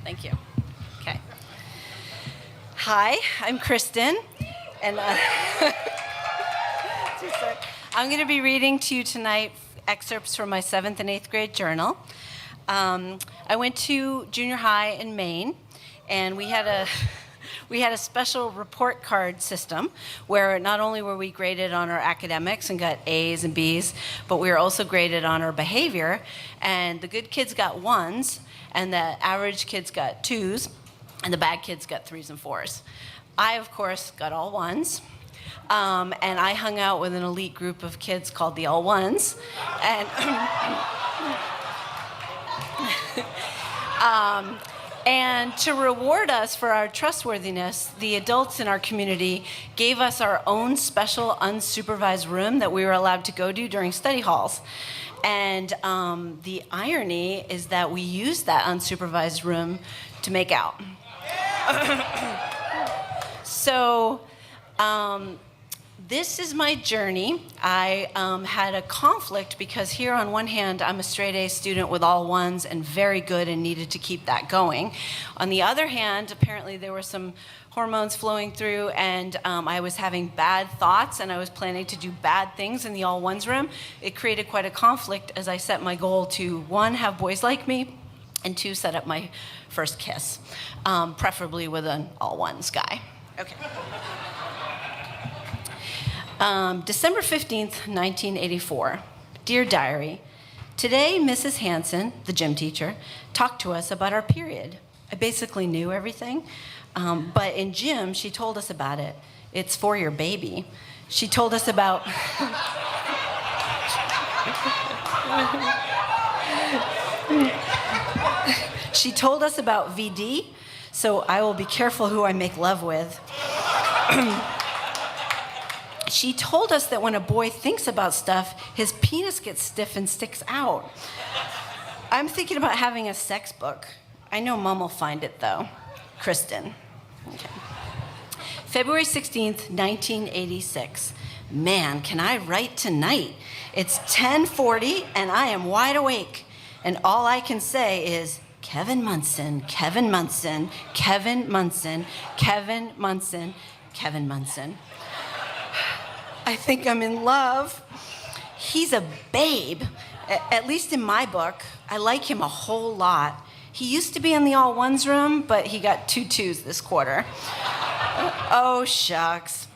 Thank you. Okay. Hi, I'm Kristen, and I'm going to be reading to you tonight excerpts from my 7th and 8th grade journal. I went to junior high in Maine, and we had a special report card system where not only were we graded on our academics and got A's and B's, but we were also graded on our behavior. And the good kids got 1s, and the average kids got 2s, and the bad kids got 3s and 4s. I, of course, got all 1s. And I hung out with an elite group of kids called the All Ones. And to reward us for our trustworthiness, the adults in our community gave us our own special unsupervised room that we were allowed to go to during study halls. And the irony is that we used that unsupervised room to make out. So this is my journey. I had a conflict because here on one hand, I'm a straight A student with all 1s and very good and needed to keep that going. On the other hand, apparently there were some hormones flowing through and I was having bad thoughts and I was planning to do bad things in the all 1s room. It created quite a conflict as I set my goal to 1, have boys like me, and 2, set up my first kiss, preferably with an all 1s guy. Okay. December 15th, 1984. Dear Diary, today Mrs. Hanson, the gym teacher, talked to us about our period. I basically knew everything, but in gym, she told us about it. It's for your baby. She told us about... She told us about VD, so I will be careful who I make love with. She told us that when a boy thinks about stuff, his penis gets stiff and sticks out. I'm thinking about having a sex book. I know Mom will find it, though. Kristen. Okay. February 16th, 1986. Man, can I write tonight? It's 10:40, and I am wide awake. And all I can say is, Kevin Munson, Kevin Munson, Kevin Munson, Kevin Munson, Kevin Munson. I think I'm in love. He's a babe, at least in my book. I like him a whole lot. He used to be in the all 1s room, but he got 2 2s this quarter. Oh, shucks.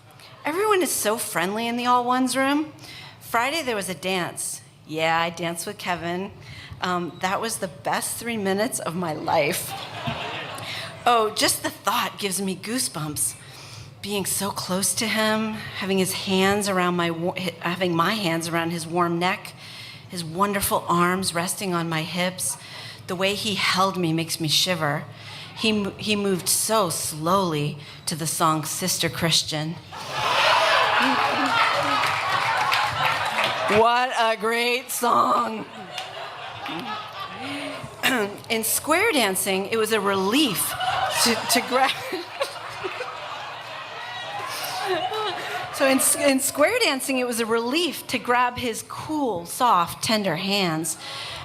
Everyone is so friendly in the all 1s room. Friday there was a dance. Yeah, I danced with Kevin. That was the best 3 minutes of my life. Oh, just the thought gives me goosebumps. Being so close to him, having my hands around his warm neck, his wonderful arms resting on my hips. The way he held me makes me shiver. He moved so slowly to the song Sister Christian. What a great song. In square dancing, it was a relief to grab... So in square dancing, it was a relief to grab his cool, soft, tender hands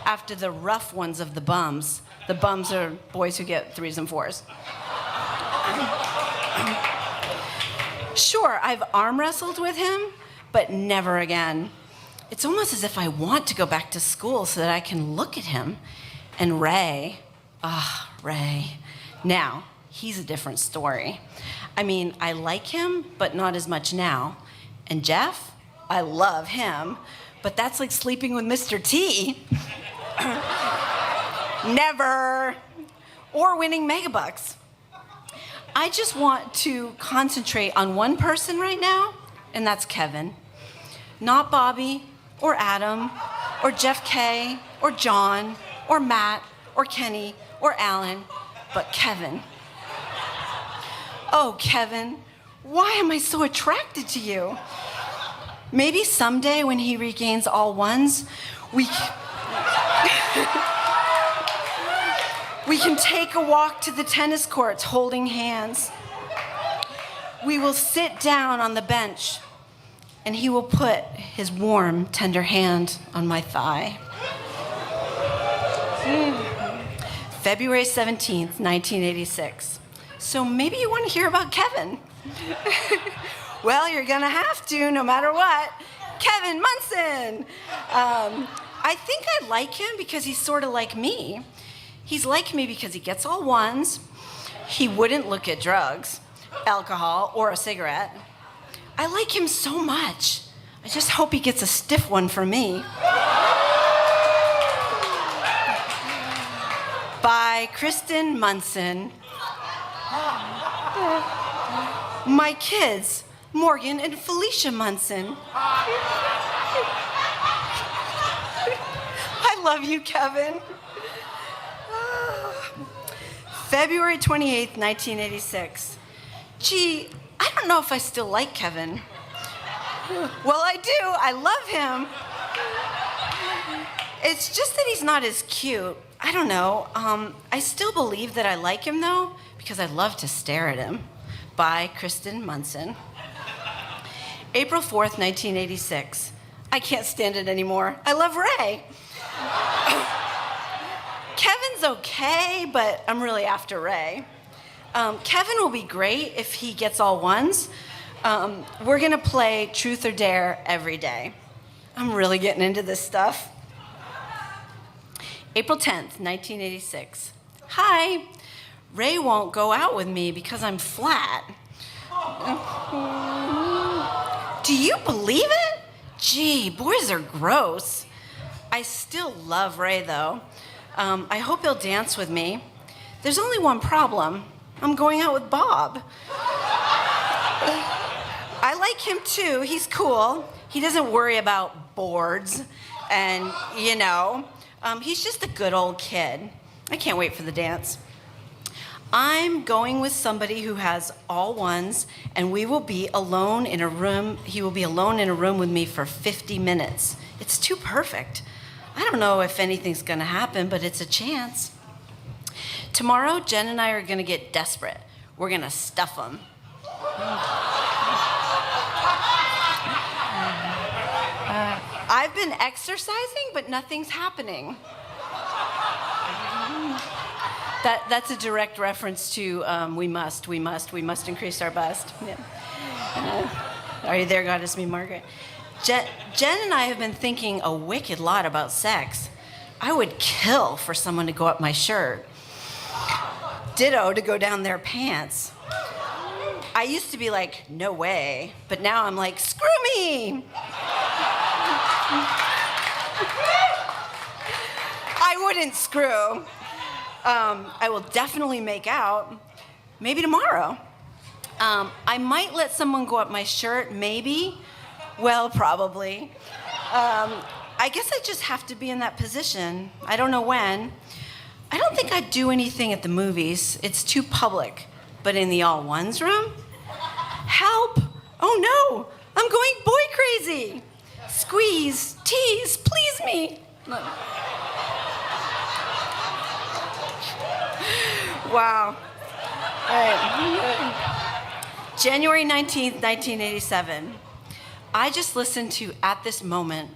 after the rough ones of the bums. The bums are boys who get 3s and 4s. Sure, I've arm wrestled with him, but never again. It's almost as if I want to go back to school so that I can look at him. And Ray, Ray. Now, he's a different story. I mean, I like him, but not as much now. And Jeff, I love him, but that's like sleeping with Mr. T. Never. Or winning megabucks. I just want to concentrate on one person right now, and that's Kevin. Not Bobby, or Adam, or Jeff K, or John, or Matt, or Kenny, or Alan, but Kevin. Oh, Kevin, why am I so attracted to you? Maybe someday when he regains all 1s, we can take a walk to the tennis courts holding hands. We will sit down on the bench and he will put his warm, tender hand on my thigh. February 17th, 1986. So maybe you want to hear about Kevin. Well, you're gonna have to, no matter what. Kevin Munson. I think I like him because he's sort of like me. He's like me because he gets all ones. He wouldn't look at drugs, alcohol, or a cigarette. I like him so much. I just hope he gets a stiff one for me. By Kristen Munson. My kids, Morgan and Felicia Munson. I love you, Kevin. February 28th, 1986. Gee, I don't know if I still like Kevin. Well, I do. I love him. It's just that he's not as cute. I don't know. I still believe that I like him, though, because I love to stare at him. By Kristen Munson. April 4th, 1986. I can't stand it anymore. I love Ray. Kevin's okay, but I'm really after Ray. Kevin will be great if he gets all ones. We're gonna play Truth or Dare every day. I'm really getting into this stuff. April 10th, 1986. Hi. Ray won't go out with me because I'm flat. Do you believe it? Gee, boys are gross. I still love Ray, though. I hope he'll dance with me. There's only one problem. I'm going out with Bob. I like him, too. He's cool. He doesn't worry about boards. And, he's just a good old kid. I can't wait for the dance. I'm going with somebody who has all ones, and we will be alone in a room. He will be alone in a room with me for 50 minutes. It's too perfect. I don't know if anything's gonna happen, but it's a chance. Tomorrow, Jen and I are gonna get desperate. We're gonna stuff him. I've been exercising, but nothing's happening. That's a direct reference to we must increase our bust. Yeah. Are you there, Goddess Me, Margaret? Jen and I have been thinking a wicked lot about sex. I would kill for someone to go up my shirt. Ditto to go down their pants. I used to be like, no way, but now I'm like, screw me! I wouldn't screw. I will definitely make out. Maybe tomorrow. I might let someone go up my shirt, maybe. Well, probably. I guess I just have to be in that position. I don't know when. I don't think I'd do anything at the movies. It's too public. But in the all ones room? Help! Oh no! I'm going boy crazy! Squeeze, tease, please me! Look. Wow. All right. January 19th, 1987. I just listened to At This Moment,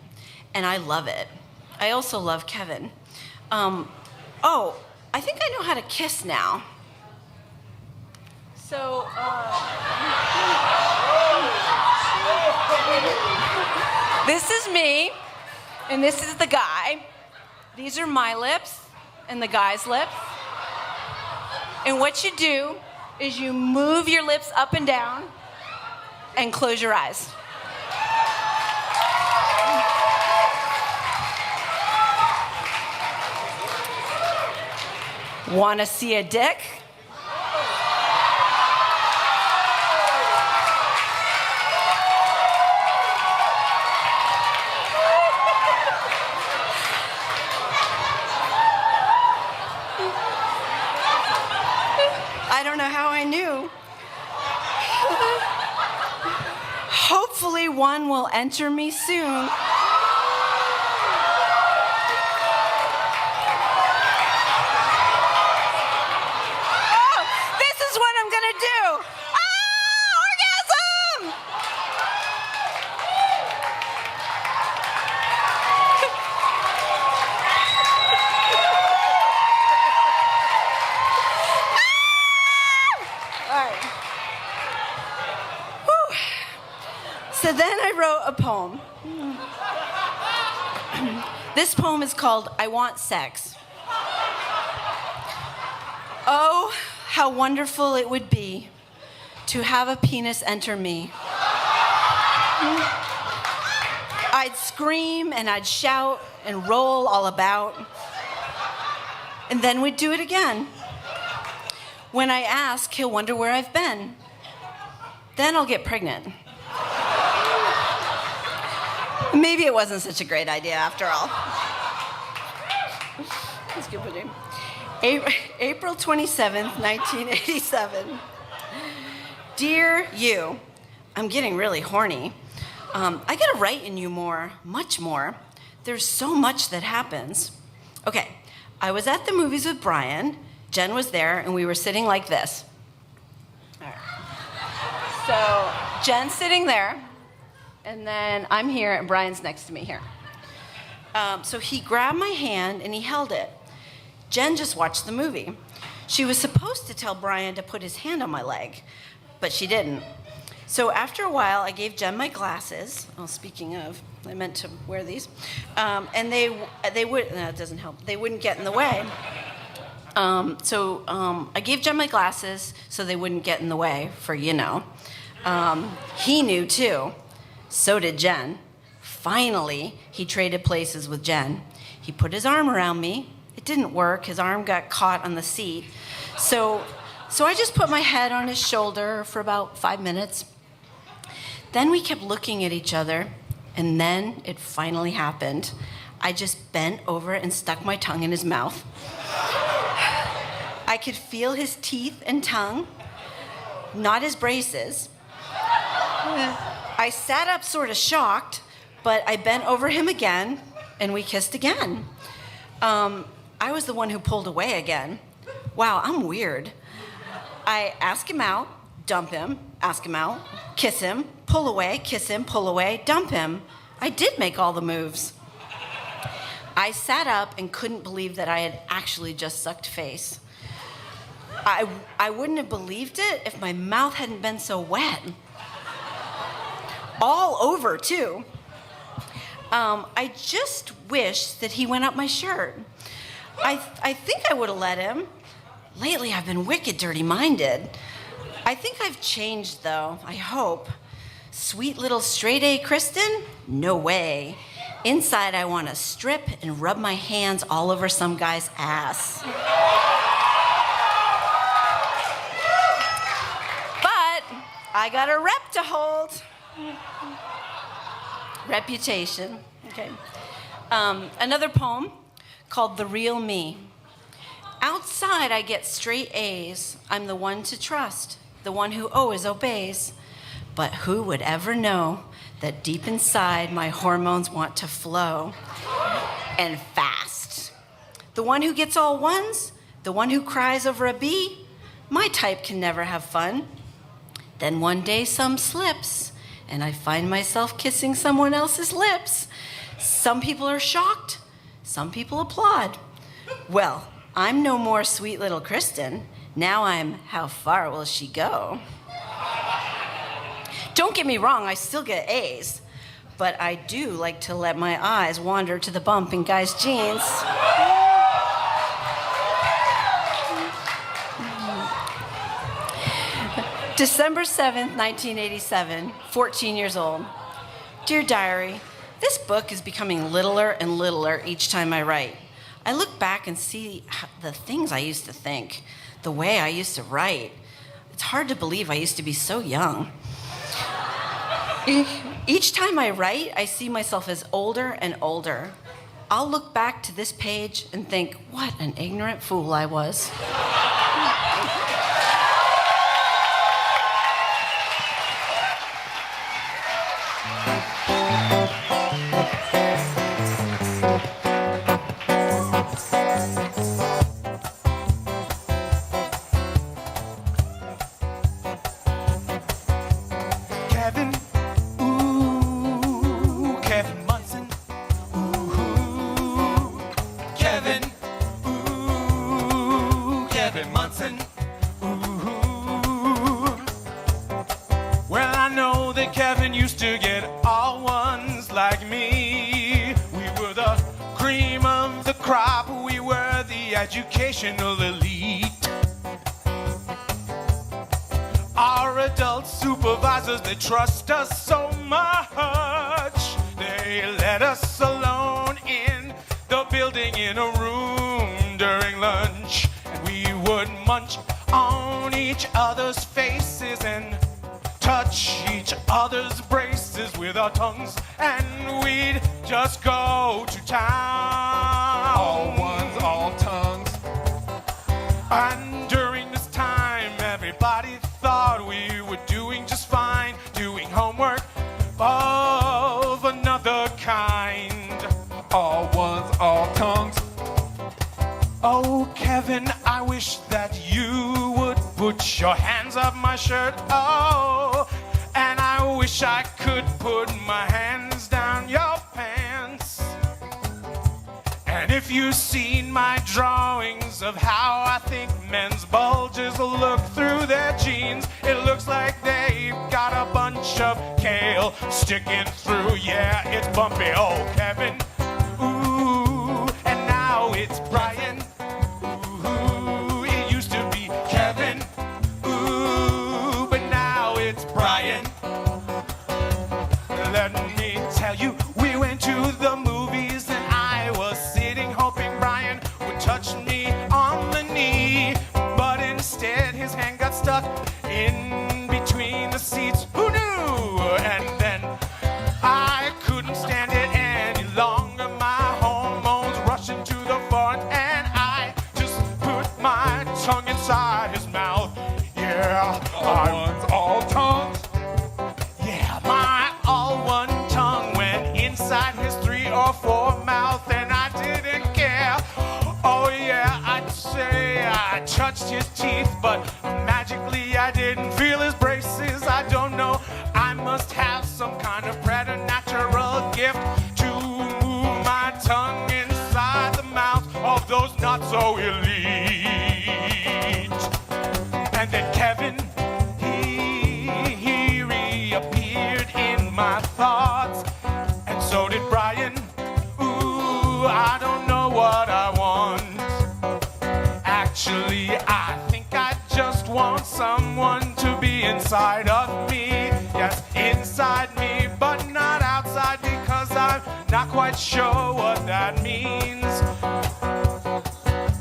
and I love it. I also love Kevin. I think I know how to kiss now. So, this is me, and this is the guy. These are my lips and the guy's lips. And what you do is you move your lips up and down and close your eyes. Want to see a dick? I don't know how I knew. Hopefully one will enter me soon. So then I wrote a poem. This poem is called I Want Sex. Oh, how wonderful it would be to have a penis enter me. I'd scream and I'd shout and roll all about. And then we'd do it again. When I ask, he'll wonder where I've been. Then I'll get pregnant. Maybe it wasn't such a great idea after all. That's a good one. April 27th, 1987. Dear you, I'm getting really horny. I gotta write in you more, much more. There's so much that happens. Okay, I was at the movies with Brian. Jen was there, and we were sitting like this. All right. So Jen's sitting there, and then I'm here, and Brian's next to me here. So he grabbed my hand, and he held it. Jen just watched the movie. She was supposed to tell Brian to put his hand on my leg, but she didn't. So after a while, I gave Jen my glasses. Oh, speaking of, I meant to wear these. And they would, no, it doesn't help. They wouldn't get in the way. So I gave Jen my glasses so they wouldn't get in the way for, you know. He knew too. So did Jen. Finally, he traded places with Jen. He put his arm around me. It didn't work. His arm got caught on the seat. So I just put my head on his shoulder for about 5 minutes. Then we kept looking at each other, and then it finally happened. I just bent over and stuck my tongue in his mouth. I could feel his teeth and tongue, not his braces. I sat up sort of shocked, but I bent over him again, and we kissed again. I was the one who pulled away again. Wow, I'm weird. I ask him out, dump him, ask him out, kiss him, pull away, kiss him, pull away, dump him. I did make all the moves. I sat up and couldn't believe that I had actually just sucked face. I wouldn't have believed it if my mouth hadn't been so wet. All over, too. I just wish that he went up my shirt. I think I would have let him. Lately, I've been wicked dirty-minded. I think I've changed, though, I hope. Sweet little straight-A Kristen? No way. Inside, I want to strip and rub my hands all over some guy's ass. But I got a rep to hold. Reputation. Okay. Another poem called The Real Me. Outside, I get straight A's. I'm the one to trust, the one who always obeys. But who would ever know that deep inside my hormones want to flow, and fast. The one who gets all ones, the one who cries over a B, my type can never have fun. Then one day some slips, and I find myself kissing someone else's lips. Some people are shocked, some people applaud. Well, I'm no more sweet little Kristen. Now I'm, how far will she go? Don't get me wrong, I still get A's, but I do like to let my eyes wander to the bump in guys' jeans. December 7th, 1987, 14 years old. Dear Diary, this book is becoming littler and littler each time I write. I look back and see the things I used to think, the way I used to write. It's hard to believe I used to be so young. Each time I write, I see myself as older and older. I'll look back to this page and think, what an ignorant fool I was. educational elite. Our adult supervisors, they trust us so much. They let us alone in the building in a room during lunch. And we would munch on each other's faces and touch each other's braces with our tongues. And we'd just go to town. All ones, all tongues. And during this time, everybody thought we were doing just fine, doing homework of another kind. All ones, all tongues. Oh, Kevin, I wish that you would put your hands up my shirt. Oh, and I wish I could put my hands down your pants. And if you've seen my drawings of how I think men's bulges look through their jeans, it looks like they've got a bunch of kale sticking through. Yeah, it's bumpy. Oh, Kevin. Ooh, and now it's Brian. Ooh, it used to be Kevin. Ooh, but now it's Brian. Let me tell you, we went to the movies and I was sitting hoping Brian would touch me on the knee, but instead his hand got stuck in between the seats. Who knew? And then I couldn't stand it any longer. My hormones rushing to the front and I just put my tongue inside his mouth. Yeah, All ones, all tongues. yeah, my all one tongue went inside his 3 or 4 mouth and I didn't care. Oh yeah, I'd say I touched his teeth, but magically I didn't feel his braces. I don't know, I must have some kind of preternatural gift to move my tongue inside the mouth of those not so elite. And then Kevin, he reappeared in my thoughts, and so did Brian. Ooh, I don't know what I want. Actually, I think I just want someone to be inside of me. Yes, inside me, but not outside, because I'm not quite sure what that means.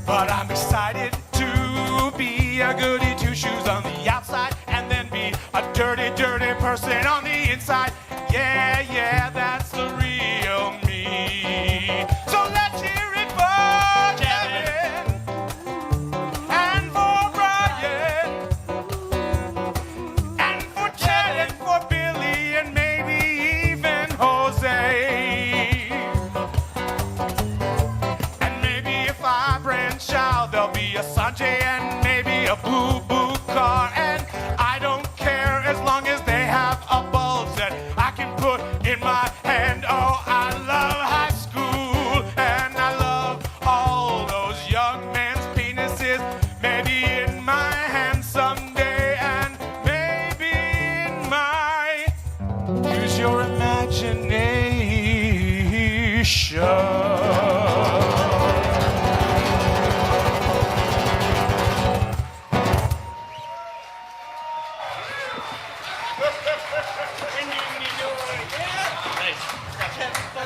But I'm excited to be a goody two-shoes on the outside and then be a dirty, dirty person on the inside. Yeah, yeah, that's the real me. So let's hear it for Kevin and for Brian and for Ted and for Billy and maybe even Jose. And maybe if I branch out, there'll be a Sanjay and maybe a boo-boo car. And I don't care as long as they have a bulge that I can put in my hand. Oh, I love high school and I love all those young men's penises. Maybe in my hand someday and maybe in my... Use your imagination. Nice.